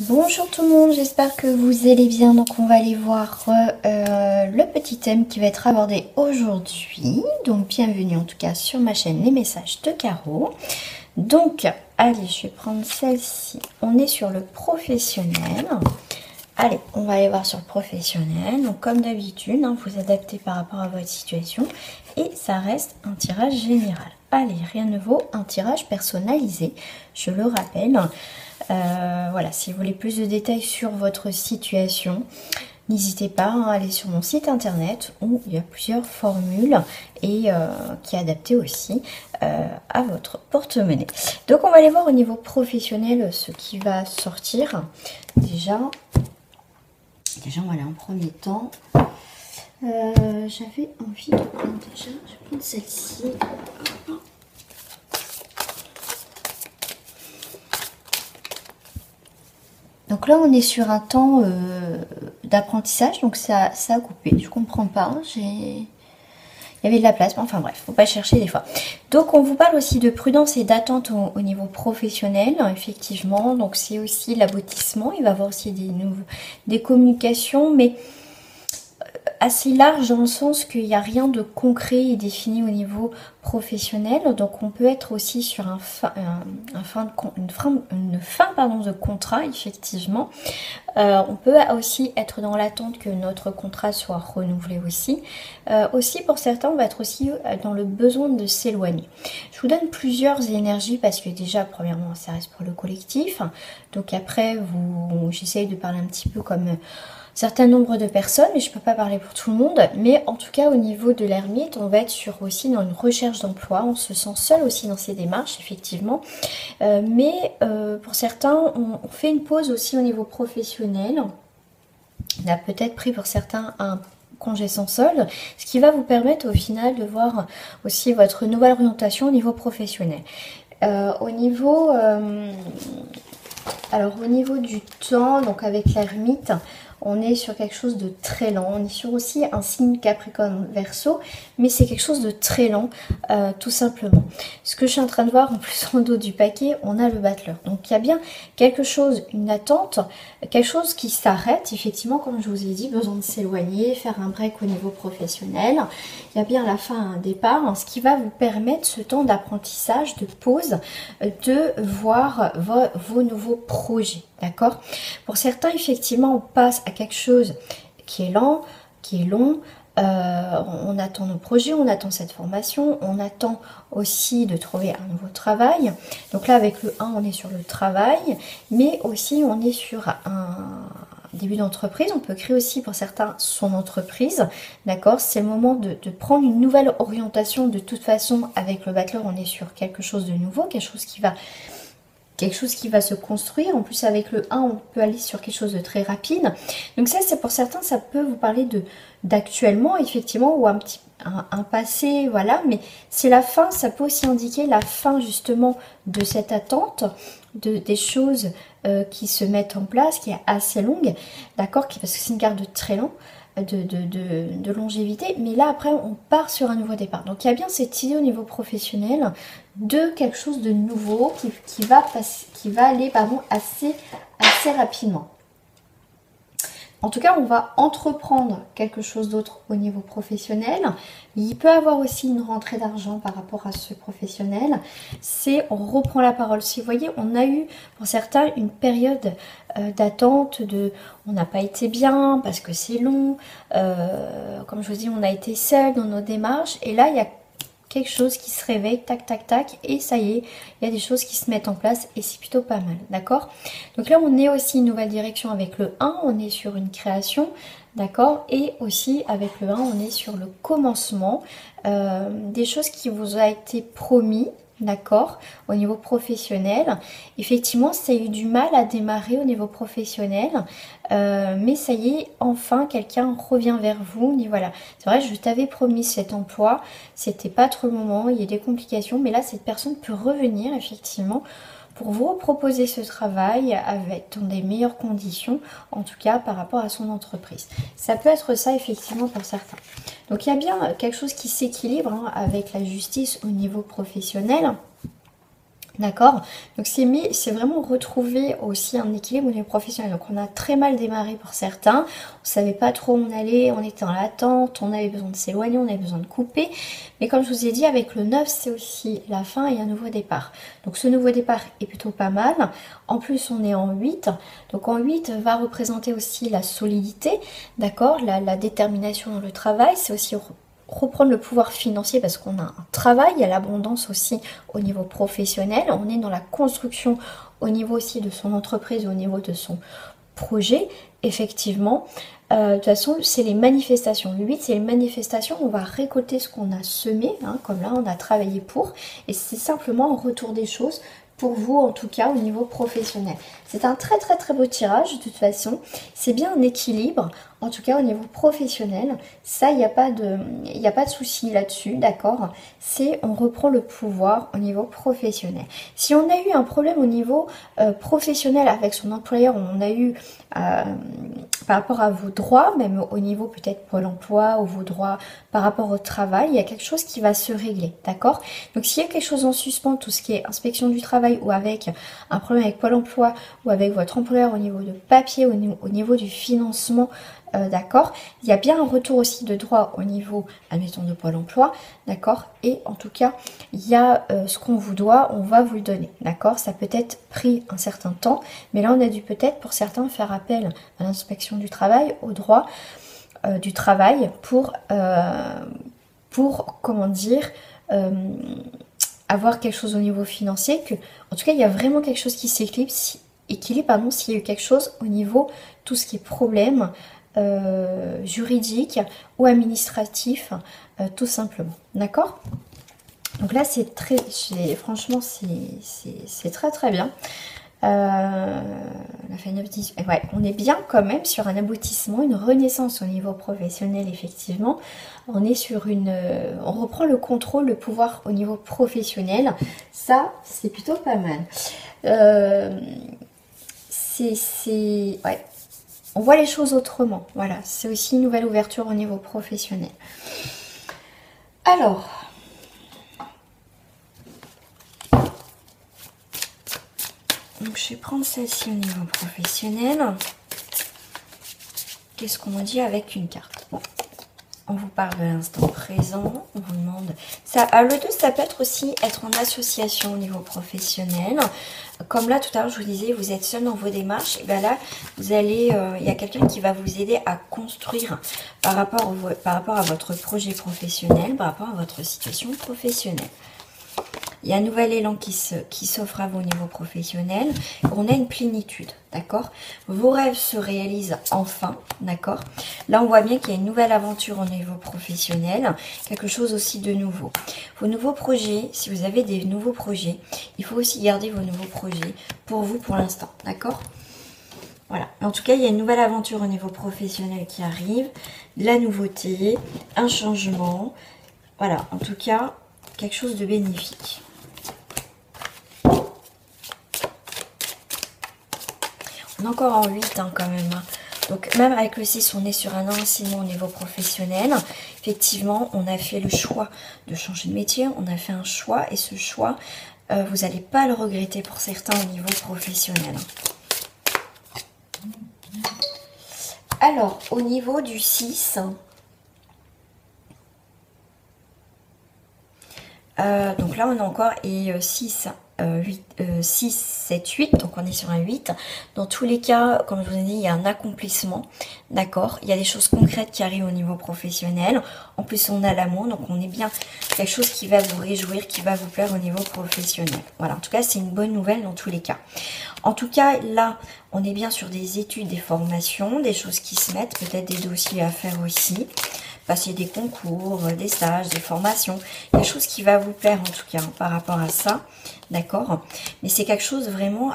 Bonjour tout le monde, j'espère que vous allez bien. Donc on va aller voir le petit thème qui va être abordé aujourd'hui. Donc bienvenue en tout cas sur ma chaîne Les Messages de Caro. Donc allez, je vais prendre celle-ci. On est sur le professionnel. Allez, on va aller voir sur le professionnel. Donc comme d'habitude, vous adaptez par rapport à votre situation. Et ça reste un tirage général. Allez, rien ne vaut un tirage personnalisé, je le rappelle. Voilà, si vous voulez plus de détails sur votre situation, n'hésitez pas à aller sur mon site internet où il y a plusieurs formules et qui est adapté aussi à votre porte-monnaie. Donc on va aller voir au niveau professionnel ce qui va sortir. Déjà on va aller en premier temps. J'avais envie de prendre déjà, je vais prendre celle-ci. Donc là, on est sur un temps d'apprentissage, donc ça a coupé. Je comprends pas. Il y avait de la place, mais enfin bref, faut pas chercher des fois. Donc on vous parle aussi de prudence et d'attente au niveau professionnel, effectivement. Donc c'est aussi l'aboutissement. Il va y avoir aussi des communications, mais assez large dans le sens qu'il n'y a rien de concret et défini au niveau professionnel. Donc on peut être aussi sur une fin de contrat, effectivement. On peut aussi être dans l'attente que notre contrat soit renouvelé aussi. Aussi pour certains, on va être aussi dans le besoin de s'éloigner. Je vous donne plusieurs énergies parce que déjà, premièrement, ça reste pour le collectif. Donc après, j'essaye de parler un petit peu comme certain nombre de personnes, mais je ne peux pas parler pour tout le monde. Mais en tout cas, au niveau de l'ermite, on va être aussi dans une recherche d'emploi. On se sent seul aussi dans ces démarches, effectivement. Pour certains, on fait une pause aussi au niveau professionnel. On a peut-être pris pour certains un congé sans solde, ce qui va vous permettre au final de voir aussi votre nouvelle orientation au niveau professionnel. Au niveau du temps, donc avec l'ermite, on est sur quelque chose de très lent. On est sur aussi un signe Capricorne Verseau, mais c'est quelque chose de très lent, tout simplement. Ce que je suis en train de voir, en plus en dos du paquet, on a le battleur. Donc il y a bien quelque chose, une attente, quelque chose qui s'arrête, effectivement, comme je vous ai dit, besoin de s'éloigner, faire un break au niveau professionnel. Il y a bien la fin, un départ, ce qui va vous permettre ce temps d'apprentissage, de pause, de voir vos nouveaux projets. D'accord? Pour certains, effectivement, on passe à quelque chose qui est lent, qui est long. On attend nos projets, on attend cette formation, on attend aussi de trouver un nouveau travail. Donc là, avec le 1, on est sur le travail, mais aussi on est sur un début d'entreprise. On peut créer aussi pour certains son entreprise. D'accord? C'est le moment de prendre une nouvelle orientation. De toute façon, avec le battleur, on est sur quelque chose de nouveau, quelque chose qui va se construire. En plus, avec le 1, on peut aller sur quelque chose de très rapide. Donc ça, c'est pour certains, ça peut vous parler d'actuellement, effectivement, ou un passé, voilà. Mais c'est la fin, ça peut aussi indiquer la fin, justement, de cette attente, des choses qui se mettent en place, qui est assez longue, d'accord? Parce que c'est une carte de très long, de longévité, mais là après on part sur un nouveau départ. Donc il y a bien cette idée au niveau professionnel de quelque chose de nouveau qui va aller assez rapidement. En tout cas, on va entreprendre quelque chose d'autre au niveau professionnel. Il peut y avoir aussi une rentrée d'argent par rapport à ce professionnel. On reprend la parole. Si vous voyez, on a eu pour certains une période d'attente, on n'a pas été bien parce que c'est long. Comme je vous dis, on a été seul dans nos démarches. Et là, il y a quelque chose qui se réveille, tac, tac, tac, et ça y est, il y a des choses qui se mettent en place et c'est plutôt pas mal, d'accord? Donc là, on est aussi une nouvelle direction avec le 1, on est sur une création, d'accord? Et aussi avec le 1, on est sur le commencement, des choses qui vous a été promis, d'accord, au niveau professionnel. Effectivement, ça a eu du mal à démarrer au niveau professionnel, mais ça y est, enfin quelqu'un revient vers vous. Et voilà, c'est vrai, je t'avais promis cet emploi, c'était pas trop le moment, il y a des complications, mais là cette personne peut revenir effectivement pour vous proposer ce travail dans des meilleures conditions, en tout cas par rapport à son entreprise. Ça peut être ça effectivement pour certains. Donc il y a bien quelque chose qui s'équilibre avec la justice au niveau professionnel. D'accord? Donc c'est vraiment retrouver aussi un équilibre au niveau professionnel. Donc on a très mal démarré pour certains, on savait pas trop où on allait, on était en attente, on avait besoin de s'éloigner, on avait besoin de couper. Mais comme je vous ai dit, avec le 9, c'est aussi la fin et un nouveau départ. Donc ce nouveau départ est plutôt pas mal. En plus, on est en 8. Donc en 8 va représenter aussi la solidité, d'accord? La détermination dans le travail, c'est aussi reprendre le pouvoir financier parce qu'on a un travail, il y a l'abondance aussi au niveau professionnel, on est dans la construction au niveau aussi de son entreprise, au niveau de son projet, effectivement. De toute façon, c'est les manifestations. Le 8, c'est les manifestations, on va récolter ce qu'on a semé, hein, comme là on a travaillé pour, et c'est simplement un retour des choses pour vous en tout cas au niveau professionnel. C'est un très très très beau tirage de toute façon, c'est bien un équilibre en tout cas au niveau professionnel, ça il n'y a pas de souci là-dessus, d'accord? C'est on reprend le pouvoir au niveau professionnel. Si on a eu un problème au niveau professionnel avec son employeur, on a eu par rapport à vos droits, même au niveau peut-être Pôle emploi ou vos droits par rapport au travail, il y a quelque chose qui va se régler, d'accord? Donc s'il y a quelque chose en suspens, tout ce qui est inspection du travail ou avec un problème avec Pôle emploi ou avec votre employeur au niveau de papier, au niveau du financement, d'accord, il y a bien un retour aussi de droit au niveau, admettons, de Pôle emploi, d'accord, et en tout cas, il y a ce qu'on vous doit, on va vous le donner, d'accord, ça peut être pris un certain temps, mais là on a dû peut-être pour certains faire appel à l'inspection du travail, au droit du travail pour comment dire, avoir quelque chose au niveau financier, que en tout cas il y a vraiment quelque chose qui équilibre, pardon, s'il y a eu quelque chose au niveau tout ce qui est problème juridique ou administratif, tout simplement, d'accord? Donc là c'est très, franchement c'est très très bien. La fin 9, 10, ouais, on est bien quand même sur un aboutissement, une renaissance au niveau professionnel, effectivement. On est sur on reprend le contrôle, le pouvoir au niveau professionnel. Ça, c'est plutôt pas mal. Ouais. On voit les choses autrement. Voilà, c'est aussi une nouvelle ouverture au niveau professionnel. Alors, donc je vais prendre celle-ci au niveau professionnel. Qu'est-ce qu'on dit avec une carte? Bon, on vous parle de l'instant présent. On vous demande... Ça, le 2, ça peut être aussi être en association au niveau professionnel. Comme là, tout à l'heure, je vous disais, vous êtes seul dans vos démarches. Et bien là, vous allez... il y a quelqu'un qui va vous aider à construire par rapport à votre projet professionnel, par rapport à votre situation professionnelle. Il y a un nouvel élan qui s'offre à vous au niveau professionnel. On a une plénitude, d'accord? Vos rêves se réalisent enfin, d'accord? Là, on voit bien qu'il y a une nouvelle aventure au niveau professionnel. Quelque chose aussi de nouveau. Vos nouveaux projets, si vous avez des nouveaux projets, il faut aussi garder vos nouveaux projets pour vous pour l'instant, d'accord? Voilà. En tout cas, il y a une nouvelle aventure au niveau professionnel qui arrive. De la nouveauté, un changement. Voilà, en tout cas, quelque chose de bénéfique. On est encore en 8 hein, quand même. Donc même avec le 6, on est sur un enseignement au niveau professionnel. Effectivement, on a fait le choix de changer de métier. On a fait un choix et ce choix, vous n'allez pas le regretter pour certains au niveau professionnel. Alors, au niveau du 6... donc là on a encore 6, 7, 8, donc on est sur un 8. Dans tous les cas, comme je vous ai dit, il y a un accomplissement, d'accord? Il y a des choses concrètes qui arrivent au niveau professionnel. En plus, on a l'amour, donc on est bien quelque chose qui va vous réjouir, qui va vous plaire au niveau professionnel. Voilà, en tout cas, c'est une bonne nouvelle dans tous les cas. En tout cas, là, on est bien sur des études, des formations, des choses qui se mettent, peut-être des dossiers à faire aussi. Passer des concours, des stages, des formations, quelque chose qui va vous plaire en tout cas hein, par rapport à ça, d'accord? Mais c'est quelque chose vraiment,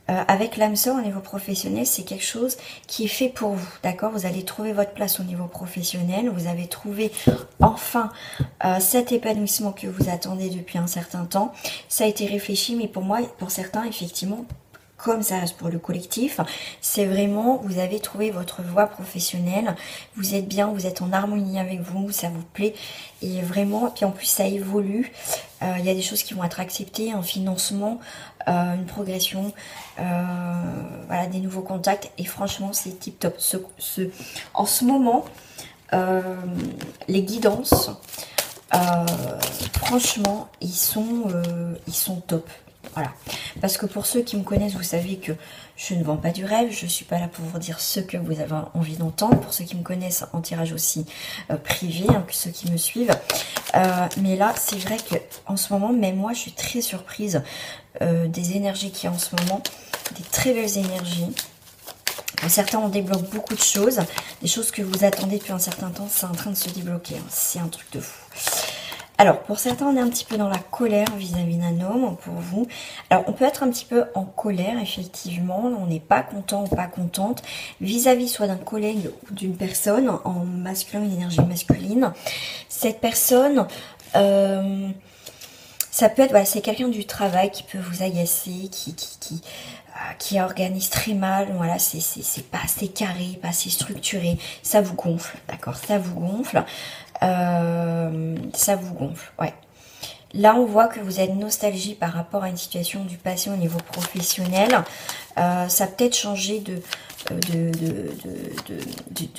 avec l'âme sœur au niveau professionnel, c'est quelque chose qui est fait pour vous, d'accord? Vous allez trouver votre place au niveau professionnel, vous avez trouvé enfin cet épanouissement que vous attendez depuis un certain temps. Ça a été réfléchi, mais pour moi, pour certains, effectivement, comme ça reste pour le collectif, c'est vraiment, vous avez trouvé votre voie professionnelle, vous êtes bien, vous êtes en harmonie avec vous, ça vous plaît, et vraiment, puis en plus ça évolue, il y a des choses qui vont être acceptées, un financement, une progression, voilà, des nouveaux contacts, et franchement c'est tip top. En ce moment, les guidances, franchement, ils sont top. Voilà. Parce que pour ceux qui me connaissent, vous savez que je ne vends pas du rêve. Je ne suis pas là pour vous dire ce que vous avez envie d'entendre. Pour ceux qui me connaissent en tirage aussi privé, hein, que ceux qui me suivent. Mais là, c'est vrai que en ce moment, même moi, je suis très surprise des énergies qu'il y a en ce moment. Des très belles énergies. Pour certains, on débloque beaucoup de choses. Des choses que vous attendez depuis un certain temps, c'est en train de se débloquer. Hein. C'est un truc de fou. Alors, pour certains, on est un petit peu dans la colère vis-à-vis d'un homme, pour vous. Alors, on peut être un petit peu en colère, effectivement. On n'est pas content ou pas contente vis-à-vis soit d'un collègue ou d'une personne en masculin, une énergie masculine. Cette personne, ça peut être, voilà, c'est quelqu'un du travail qui peut vous agacer, qui organise très mal, voilà, c'est pas assez carré, pas assez structuré, ça vous gonfle, d'accord, ça vous gonfle, ouais. Là, on voit que vous êtes nostalgie par rapport à une situation du passé au niveau professionnel, ça peut-être changé de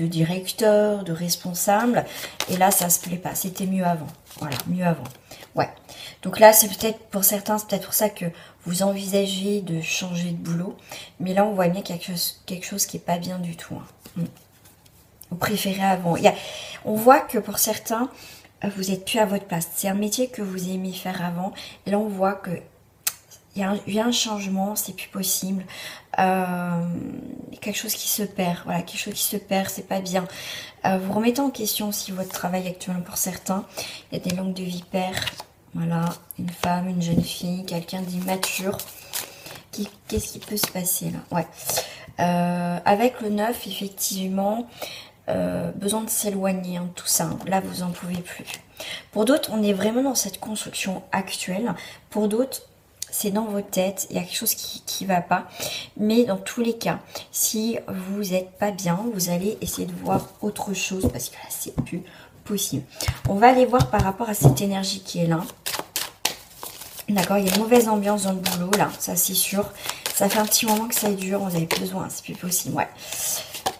directeur, de responsable, et là, ça se plaît pas, c'était mieux avant, voilà, mieux avant, ouais. Donc là, c'est peut-être pour certains, c'est peut-être pour ça que vous envisagez de changer de boulot. Mais là, on voit bien qu'il y a quelque chose qui n'est pas bien du tout. Hein. Vous préférez avant. On voit que pour certains, vous n'êtes plus à votre place. C'est un métier que vous aimez faire avant. Et là, on voit que il y a un changement, c'est plus possible. Quelque chose qui se perd. Voilà, quelque chose qui se perd, c'est pas bien. Vous remettez en question aussi votre travail actuellement pour certains. Il y a des langues de vipère. Voilà, une femme, une jeune fille, quelqu'un d'immature. Qu'est-ce qui peut se passer là? Ouais. Avec le 9, effectivement, besoin de s'éloigner, hein, tout ça. Hein. Là, vous en pouvez plus. Pour d'autres, on est vraiment dans cette construction actuelle. Pour d'autres, c'est dans votre tête. Il y a quelque chose qui va pas. Mais dans tous les cas, si vous n'êtes pas bien, vous allez essayer de voir autre chose parce que là, c'est plus possible. On va aller voir par rapport à cette énergie qui est là. D'accord, il y a une mauvaise ambiance dans le boulot là, ça c'est sûr. Ça fait un petit moment que ça dure, vous avez besoin, c'est plus possible, ouais.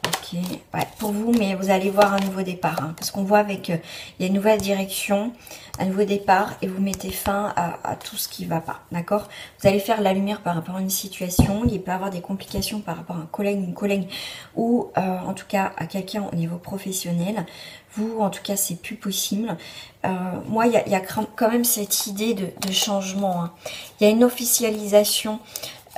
Ok, ouais, pour vous, mais vous allez voir un nouveau départ. Hein, parce qu'on voit avec, il y a une nouvelle direction, un nouveau départ, et vous mettez fin à tout ce qui ne va pas, d'accord. Vous allez faire la lumière par rapport à une situation, il peut y avoir des complications par rapport à un collègue, une collègue, ou en tout cas à quelqu'un au niveau professionnel. Vous, en tout cas, c'est plus possible. Moi, il y a quand même cette idée de changement. Hein. Il y a une officialisation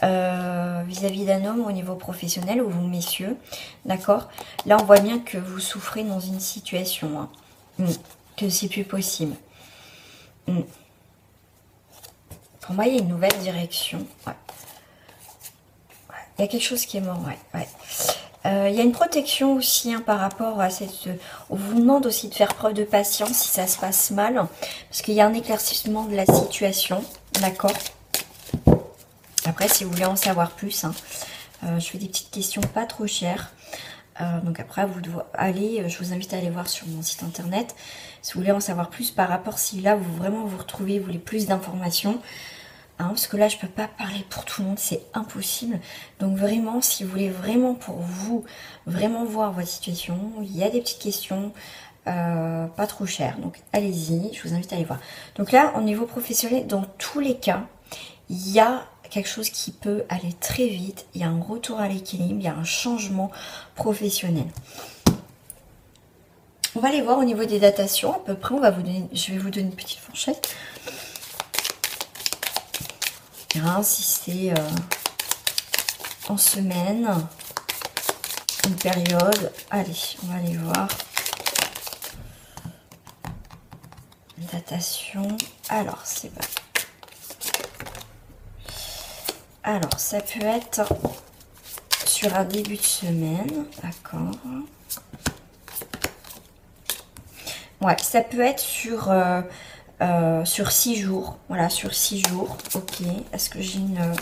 vis-à-vis d'un homme au niveau professionnel, ou vous, messieurs. D'accord. Là, on voit bien que vous souffrez dans une situation. Hein. Que c'est plus possible. Pour moi, il y a une nouvelle direction. Ouais. Ouais. Il y a quelque chose qui est mort. Ouais. Ouais. Il y a une protection aussi hein, par rapport à cette... On vous demande aussi de faire preuve de patience si ça se passe mal. Parce qu'il y a un éclaircissement de la situation. D'accord. Après, si vous voulez en savoir plus, hein, je fais des petites questions pas trop chères. Donc après, vous devez aller, je vous invite à aller voir sur mon site internet. Si vous voulez en savoir plus par rapport, si là, vous vraiment vous retrouvez, vous voulez plus d'informations. Hein, parce que là, je peux pas parler pour tout le monde, c'est impossible. Donc vraiment, si vous voulez vraiment pour vous, vraiment voir votre situation, il y a des petites questions pas trop chères. Donc allez-y, je vous invite à aller voir. Donc là, au niveau professionnel, dans tous les cas, il y a quelque chose qui peut aller très vite, il y a un retour à l'équilibre, il y a un changement professionnel. On va aller voir au niveau des datations, à peu près, je vais vous donner une petite fourchette. Hein, si c'est en semaine, une période, allez, on va aller voir. Datation, alors c'est bon. Alors, ça peut être sur un début de semaine, d'accord. Ouais, ça peut être sur 6 jours. Voilà, sur 6 jours, ok. Est-ce que j'ai une...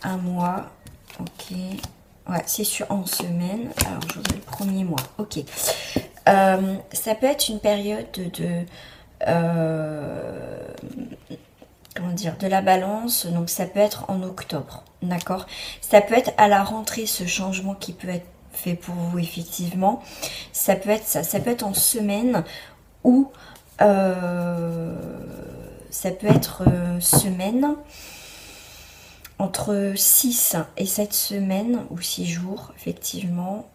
un mois. Ok. Ouais, c'est sur en semaine. Alors, je voudrais le premier mois. Ok. Ça peut être une période de... comment dire, de la balance. Donc, ça peut être en octobre. D'accord? Ça peut être à la rentrée, ce changement qui peut être fait pour vous, effectivement. Ça peut être ça. Ça peut être en semaine ou... ça peut être semaine... entre 6 et 7 semaines, ou 6 jours, effectivement.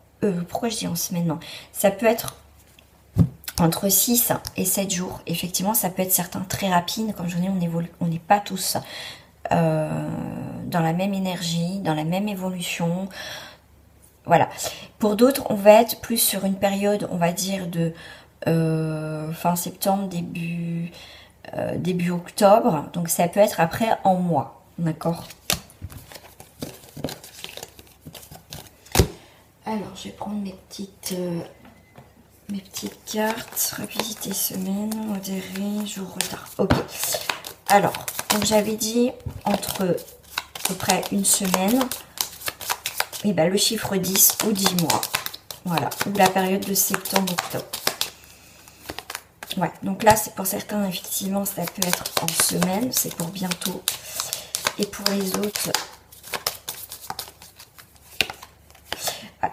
Pourquoi je dis en semaine? Non. Ça peut être entre 6 et 7 jours. Effectivement, ça peut être certains très rapides. Comme je vous dis, on n'est pas tous dans la même énergie, dans la même évolution. Voilà. Pour d'autres, on va être plus sur une période, on va dire, de fin septembre, début octobre. Donc, ça peut être après en mois. D'accord? Alors, je vais prendre mes petites cartes. Rapidité semaine, modéré, jour, retard. Ok. Alors, donc j'avais dit entre à peu près une semaine. Et ben le chiffre 10 ou 10 mois. Voilà. Ou la période de septembre-octobre. Ouais. Donc là, c'est pour certains, effectivement, ça peut être en semaine. C'est pour bientôt. Et pour les autres...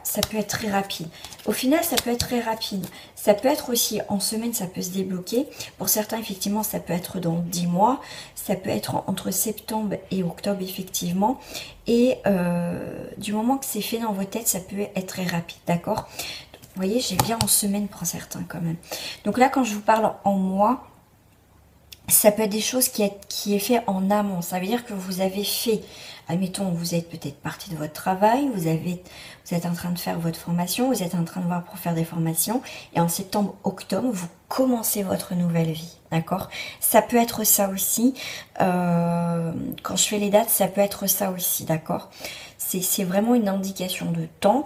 ça peut être très rapide. Au final, ça peut être très rapide. Ça peut être aussi en semaine, ça peut se débloquer. Pour certains, effectivement, ça peut être dans 10 mois. Ça peut être entre septembre et octobre, effectivement. Et du moment que c'est fait dans vos têtes, ça peut être très rapide, d'accord? Vous voyez, j'ai bien en semaine pour certains quand même. Donc là, quand je vous parle en mois, ça peut être des choses qui est fait en amont. Ça veut dire que vous avez fait... Admettons, vous êtes peut-être parti de votre travail, vous êtes en train de faire votre formation, vous êtes en train de voir pour faire des formations, et en septembre, octobre, vous commencez votre nouvelle vie, d'accord? Ça peut être ça aussi, quand je fais les dates, ça peut être ça aussi, d'accord? C'est vraiment une indication de temps,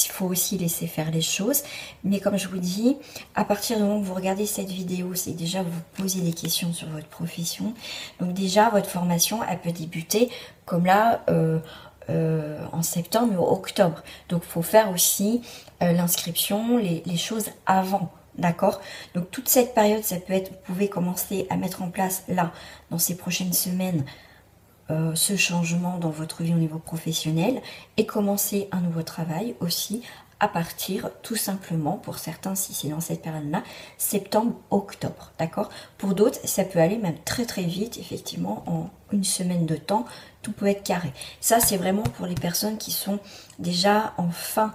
il faut aussi laisser faire les choses, mais comme je vous dis, à partir du moment où vous regardez cette vidéo, c'est déjà vous posez des questions sur votre profession, donc déjà votre formation, elle peut débuter comme là, en septembre ou octobre. Donc, il faut faire aussi l'inscription, les choses avant, d'accord? Donc, toute cette période, ça peut être, vous pouvez commencer à mettre en place, là, dans ces prochaines semaines, ce changement dans votre vie au niveau professionnel et commencer un nouveau travail aussi à partir, tout simplement, pour certains, si c'est dans cette période-là, septembre, octobre, d'accord? Pour d'autres, ça peut aller même très très vite, effectivement, en une semaine de temps, tout peut être carré. Ça, c'est vraiment pour les personnes qui sont déjà en fin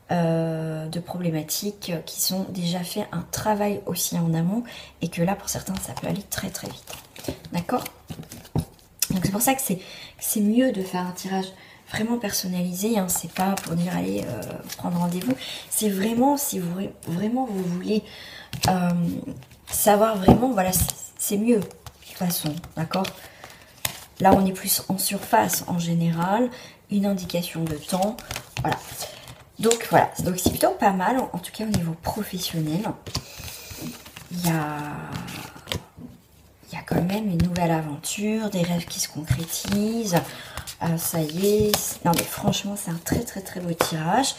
de problématiques, qui sont déjà fait un travail aussi en amont, et que là, pour certains, ça peut aller très très vite, d'accord? Donc c'est pour ça que c'est mieux de faire un tirage vraiment personnalisé, hein. C'est pas pour dire allez prendre rendez-vous, c'est vraiment si vous voulez savoir vraiment, voilà, c'est mieux de toute façon, d'accord? Là on est plus en surface en général, une indication de temps, voilà. Donc voilà, donc c'est plutôt pas mal, en tout cas au niveau professionnel. Il y a quand même une nouvelle aventure, des rêves qui se concrétisent. Ça y est, non mais franchement c'est un très très très beau tirage.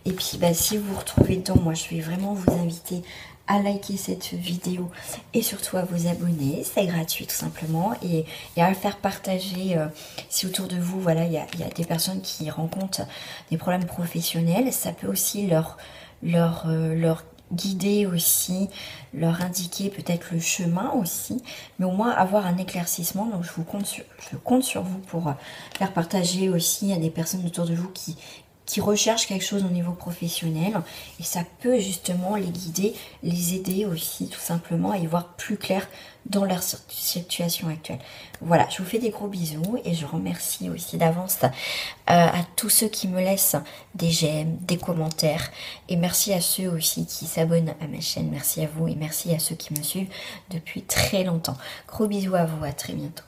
Et puis bah, si vous vous retrouvez dedans, moi je vais vraiment vous inviter à liker cette vidéo et surtout à vous abonner, c'est gratuit tout simplement, et à le faire partager si autour de vous, voilà, il y a des personnes qui rencontrent des problèmes professionnels, ça peut aussi leur guider aussi, leur indiquer peut-être le chemin aussi, mais au moins avoir un éclaircissement. Donc je compte sur vous pour faire partager aussi à des personnes autour de vous qui recherchent quelque chose au niveau professionnel, et ça peut justement les guider, les aider aussi tout simplement à y voir plus clair dans leur situation actuelle. Voilà, je vous fais des gros bisous et je remercie aussi d'avance à tous ceux qui me laissent des j'aime, des commentaires, et merci à ceux aussi qui s'abonnent à ma chaîne. Merci à vous et merci à ceux qui me suivent depuis très longtemps. Gros bisous à vous, à très bientôt.